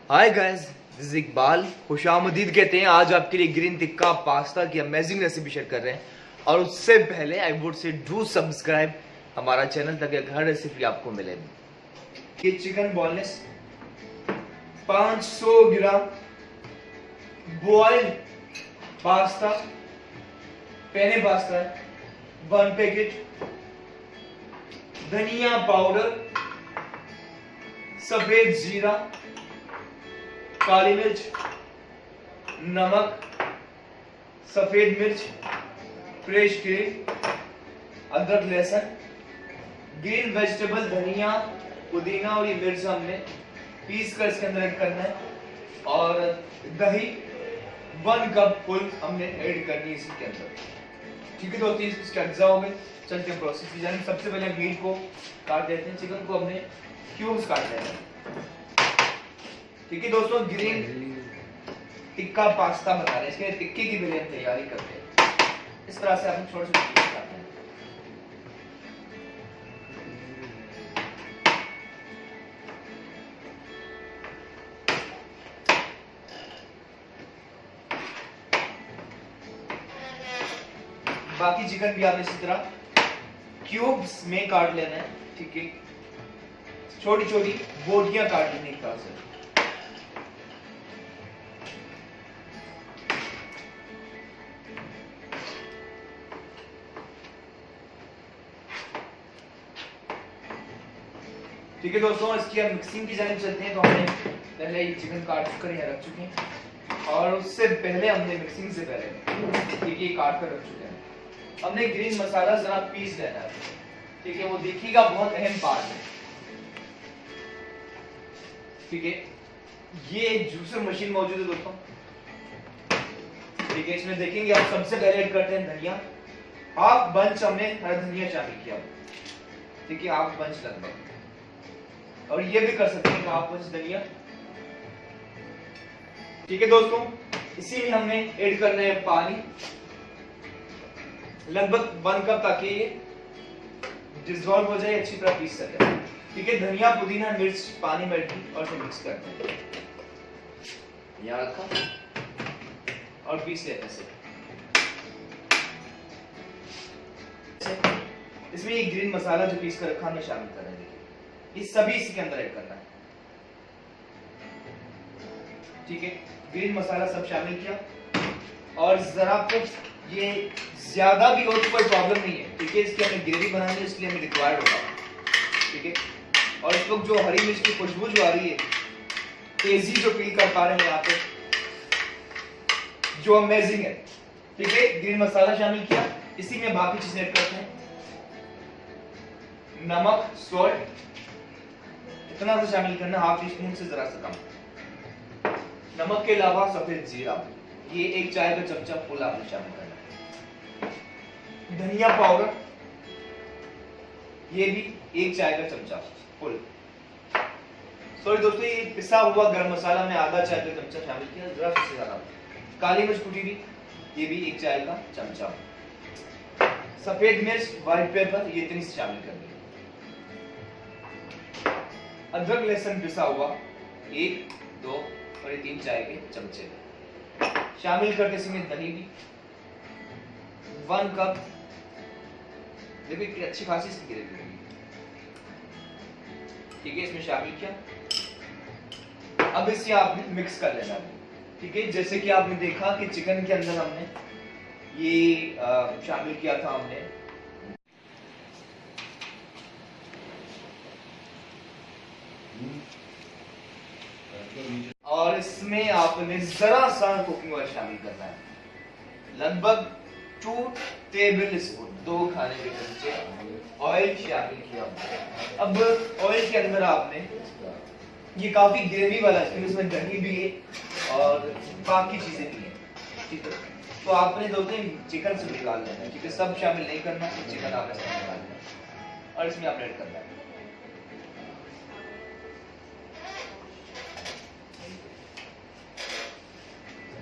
Hi guys, this is Iqbal. खुशामदीद कहते हैं। आज आपके लिए ग्रीन टिक्का पास्ता की अमेजिंग रेसिपी शेयर कर रहे हैं। और उससे पहले I would say do subscribe हमारा चैनल ताकि हर रेसिपी आपको मिले। ये chicken boneless 500 gram boiled pasta, penne pasta है 1 पैकेट, धनिया पाउडर, सफेद जीरा, काली मिर्च, नमक, सफेद मिर्च, फ्रेश क्रीम, अदरक लहसुन, ग्रीन वेजिटेबल धनिया पुदीना और ये मिर्च हमने पीस कर इसके अंदर ऐड करना है। और दही 1 कप फुल हमने ऐड करनी है इसके अंदर। ठीक है दोस्तों, इसके अज्जा हो गए। चलते हैं प्रोसेस की जाने। सबसे पहले मीट को काट देते हैं। चिकन को हमने क्यूब्स काट देते हैं। ठीक है दोस्तों, ग्रीन टिक्का पास्ता बना रहे हैं। इसके टिक्के की भी तैयारी करते हैं। इस तरह से हम छोटे छोटे पीस काटते हैं। बाकी चिकन भी आपने इसी तरह क्यूब्स में काट लेना है। ठीक है, छोटी छोटी बोटियां काट लेने की तरह से। ठीक है दोस्तों, इसकी हम मिक्सिंग की जाने चलते हैं। तो हमने पहले ये चिकन काट कर यहाँ रख चुके हैं और उससे पहले हमने मिक्सिंग से पहले ठीक है काट कर रख चुके हैं। हमने ग्रीन मसाला जरा पीस लेना है। ठीक है, वो देखिएगा बहुत अहम पार्ट है। ठीक है, ये जूसर मशीन मौजूद है दोस्तों। ठीक है, इसमें देखेंगे आप सबसे पहले ऐड करते हैं धनिया। हाफ बंच हमने हरा धनिया शामिल किया। ठीक है, हाफ बंच लगभग। और ये भी कर सकते हैं हाफ बंच धनिया। ठीक है दोस्तों, इसी में हमने ऐड करना है पानी लगभग 1 कप, ताकि ये डिसॉल्व हो जाए, अच्छी तरह पीस सके। ठीक है, धनिया पुदीना मिर्च पानी में ऐड और फिर मिक्स करते हैं। यहाँ रखा और पीस लेते हैं। इसमें ये ग्रीन मसाला जो पीस कर रखा हमने शामिल कर रहे हैं। ये सभी इसके अंदर ऐड करना है। ठीक है, ग्रीन मसाला सब शामिल किया। और जरा कुछ ये ज्यादा भी हो तो कोई प्रॉब्लम नहीं है। ठीक है, इसकी हमें ग्रेवी बनानी है, इसलिए हमें रिक्वायर्ड होगा। ठीक है, और इस वक्त जो हरी मिर्च की खुशबू जो आ रही है, तेजी जो फील कर पा रहे हैं यहाँ पे, जो अमेजिंग है। ठीक है, ग्रीन मसाला शामिल किया। इसी में बाकी चीजें ऐड करते हैं। नमक, सॉल्ट इतना सा शामिल करना, हाफ टी स्पून से जरा सा कम। नमक के अलावा सफेद जीरा, ये 1 चाय का चमचा फुल आपने शामिल करना। धनिया पाउडर, ये भी 1 चाय का चमचा फुल। सॉरी दोस्तों, ये पिसा हुआ गरम मसाला में आधा चाय का चमचा शामिल किया, जरा से ज्यादा। काली मिर्च कुटी हुई, ये भी 1 चाय का चमचा। सफेद मिर्च, व्हाइट पेपर, ये इतनी शामिल कर दी। अदरक लहसुन पिसा हुआ 1, 2 और ये 3 चाय के चमचे शामिल करके इसमें दही भी 1 कप। देखिए कितनी अच्छी खासी इसकी ग्रेवी होगी। ठीक है, इसमें शामिल किया। अब इसे आपने मिक्स कर लेना है। ठीक है, जैसे कि आपने देखा कि चिकन के अंदर हमने ये शामिल किया था हमने और इसमें आपने जरा सा कुकिंग ऑयल शामिल करना है, लगभग 2 टेबल स्पून, 2 खाने के चमचे ऑयल शामिल किया। अब ऑयल के अंदर आपने ये काफी ग्रेवी वाला है, इसमें दही भी है और बाकी चीजें भी है। ठीक है, तो आपने दोस्तों चिकन से निकाल लेना है। ठीक है, सब शामिल नहीं करना, चिकन आपने सब निकाल लेना और इसमें आपने ऐड करना है।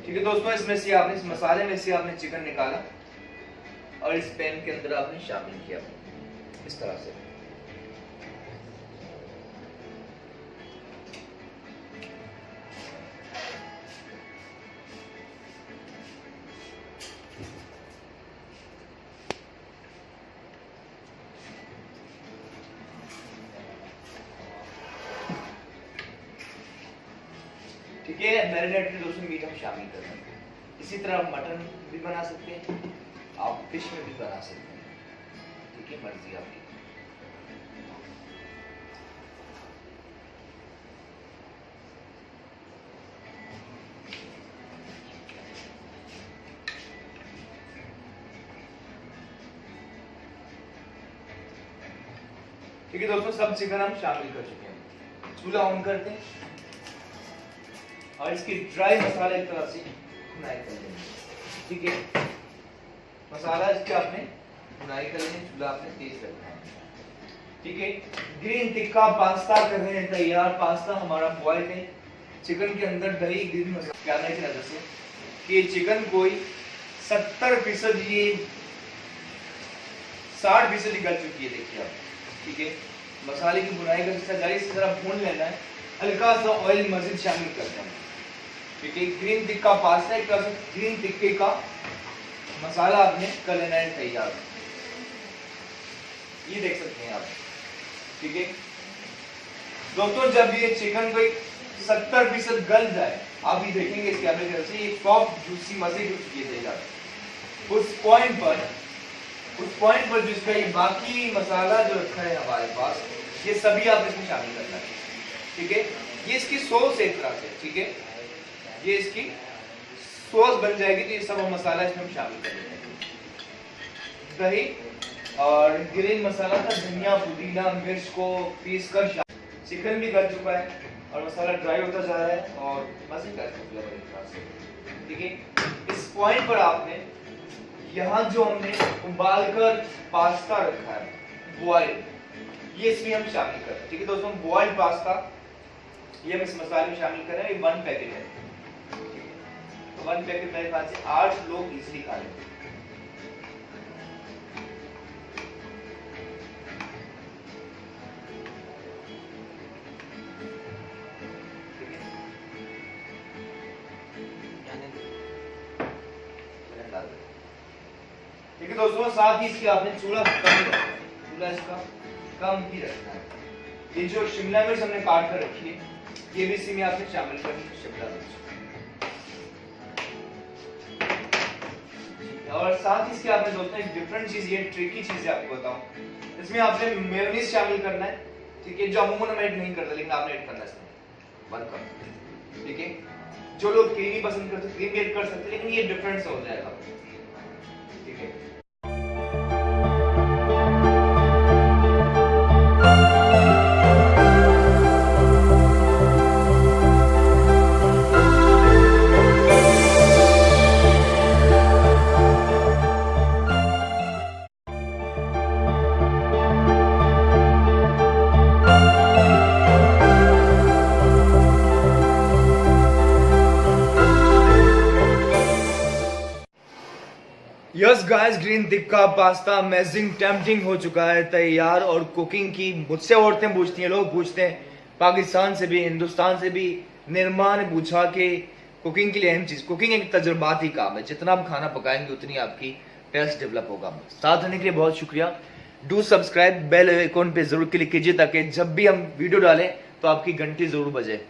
ठीक है दोस्तों, इसमें से आपने इस मसाले में से आपने चिकन निकाला और इस पैन के अंदर आपने शामिल किया इस तरह से। ठीक है। मैरिनेटेड दोस्तों मीट हम शामिल कर रहे हैं। इसी तरह आप मटन भी बना सकते हैं, आप फिश में भी बना सकते हैं, ठीक है, मर्जी आपकी। ठीक है दोस्तों, सब चिकन हम शामिल कर चुके हैं। चूल्हा ऑन करते हैं और इसकी ड्राई मसाला एक तरह से भुनाई कर लेंगे, ठीक है। मसाला इसके आपने भुनाई कर लेंगे, चूल्हा आपने तेज रखना है, ठीक है। ग्रीन टिक्का पास्ता कर रहे हैं तैयार। पास्ता हमारा बॉयल है। चिकन के अंदर दही ग्रीन मसाला डालने की वजह से कि चिकन कोई 70% ये 60% गल चुकी है, देखिए आप, ठीक है। मसाले की बुनाई का हिस्सा जारी से जरा भून लेना है। हल्का सा ऑयल मजीद शामिल करते हैं, ठीक है। ग्रीन टिक्का पास्ता एक तरह से ग्रीन टिक्के का मसाला आपने कर लेना है तैयार, ये देख सकते हैं आप, ठीक है दोस्तों। जब ये चिकन को 70% गल जाए, आप ये देखेंगे इसके कैमरे से ये सॉफ्ट जूसी मजे की तैयार। उस पॉइंट पर जिसका ये बाकी मसाला जो रखा है हमारे पास, ये सभी आप इसमें शामिल करना है, ठीक है। ये इसकी सॉस एक तरह से, ठीक है, ये इसकी सॉस बन जाएगी। तो ये सब मसाला इसमें हम शामिल कर देंगे। दही और ग्रीन मसाला था, धनिया पुदीना मिर्च को पीस कर। चिकन भी गल चुका है और मसाला ड्राई होता जा रहा है और मजे का फ्लेवर एक तरह से, ठीक है। इस पॉइंट पर आपने यहाँ जो हमने उबालकर पास्ता रखा है बॉयल, ये इसमें हम शामिल कर रहे हैं, ठीक है दोस्तों। बॉइल्ड पास्ता ये हम इस मसाले में शामिल कर रहे हैं। ये 1 पैकेट है, तो 1 पैकेट मेरे ख्याल से 8 लोग इजीली खा लेंगे। ठीक है दोस्तों, साथ ही इसके आपने चूल्हा इसका कम ही रखना है। ये जो शिमला मिर्च हमने काट कर रखी है, ये भी इसी में आपने शामिल करनी है, शिमला मिर्च। और साथ ही इसके आपने दोस्तों एक डिफरेंट चीज, ये ट्रिकी चीज है आपको बताऊं, इसमें आपने मेयोनीज शामिल करना है, ठीक है। जो अमूमन हम ऐड नहीं करते, लेकिन आपने ऐड करना है इसमें 1 कप, ठीक है। जो लोग क्रीमी पसंद करते क्रीम ऐड कर सकते, लेकिन ये डिफरेंट सा हो जाएगा, ठीक है। Yes guys, green tikka pasta amazing tempting हो चुका है तैयार। और कुकिंग की मुझसे औरतें पूछती हैं, लोग पूछते हैं, पाकिस्तान से भी हिंदुस्तान से भी, निर्मा ने पूछा कि कुकिंग के लिए अहम चीज, कुकिंग एक तजुर्बाती काम है, जितना आप खाना पकाएंगे उतनी आपकी टेस्ट डेवलप होगा। साथ होने के लिए बहुत शुक्रिया। डू सब्सक्राइब, बेल आइकॉन पे जरूर क्लिक कीजिए ताकि जब भी हम वीडियो डालें तो आपकी घंटी जरूर बजे।